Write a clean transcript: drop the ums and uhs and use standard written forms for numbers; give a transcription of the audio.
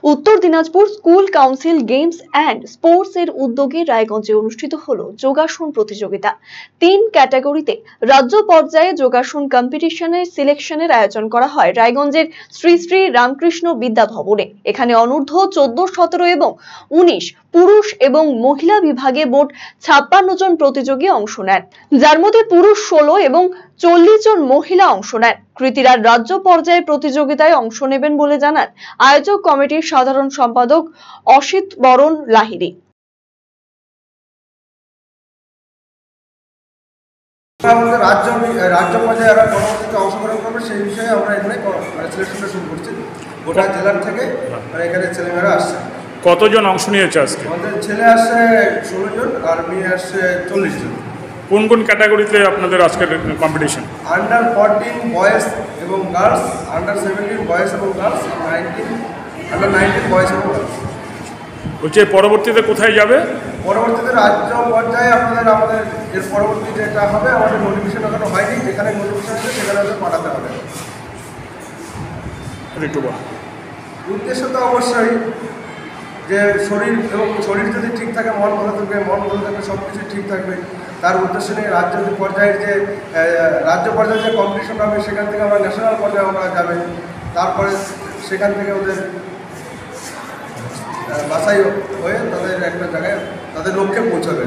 উত্তর Dinajpur school council games and sports এর উদ্যোগে রায়গঞ্জে অনুষ্ঠিত হলো যোগাসন প্রতিযোগিতা। 3 ক্যাটাগরিতে রাজ্য পর্যায়ে যোগাসন কম্পিটিশনের সিলেকশনের আয়োজন করা হয় রায়গঞ্জের শ্রী শ্রী রামকৃষ্ণ বিদ্যা ভবনে। এখানে অনূর্ধ্ব 14, 17 এবং 19 পুরুষ এবং মহিলা বিভাগে মোট 56 জন প্রতিযোগী অংশ নেন, যার মধ্যে পুরুষ 16 এবং 40 জন মহিলা অংশ নেন। কৃতীরা রাজ্য পর্যায়ে প্রতিযোগিতায় অংশ নেবেন বলে জানান আয়োজক কমিটির সাধারণ সম্পাদক অসিত বরণ লাহিড়ী। আমাদের রাজ্য পর্যায়ে আমরা পরবর্তীতে অংশগ্রহণ করবো সেই বিষয়ে আমরা এখানে সিলেকশনটা শুরু করছি। গোটা জেলার থেকে এখানে ছেলেমেয়েরা আসছে। কতজন অংশ নিয়েছে আজকে? আমাদের ছেলে আসছে 16 জন আর মেয়ে আসছে 40 জন। কোন কোন ক্যাটাগরিতে আপনাদের আজকের কম্পিটিশন? আন্ডার 14 বয়েজ এবং গার্লস, আন্ডার 17 বয়েজ এবং গার্লস, আন্ডার 19 বয়েজ এবং গার্লস। বলছে পরবর্তীতে কোথায় যাবে? পরবর্তীতে রাজ্য পর্যায়ে আমাদের এর পরবর্তী যেটা হবে, আমাদের নোটিফিকেশন এখনো হয়নি, যেখানে নোটিফিকেশন আছে সেখানে আমাদের পাঠাতে হবে। একটু বল। উদ্দেশ্য তো অবশ্যই যে শরীর যদি ঠিক থাকে, মন ভালো থাকবে, সব কিছু ঠিক থাকবে। তার উদ্দেশ্য নিয়ে রাজ্য পর্যায়ে যে কম্পিটিশন হবে সেখান থেকে আমরা ন্যাশনাল পর্যায়ে আমরা যাবে, তারপরে সেখান থেকে ওদের বাছাই হয়ে তাদের একটা জায়গায় তাদের লক্ষ্যে পৌঁছাবে।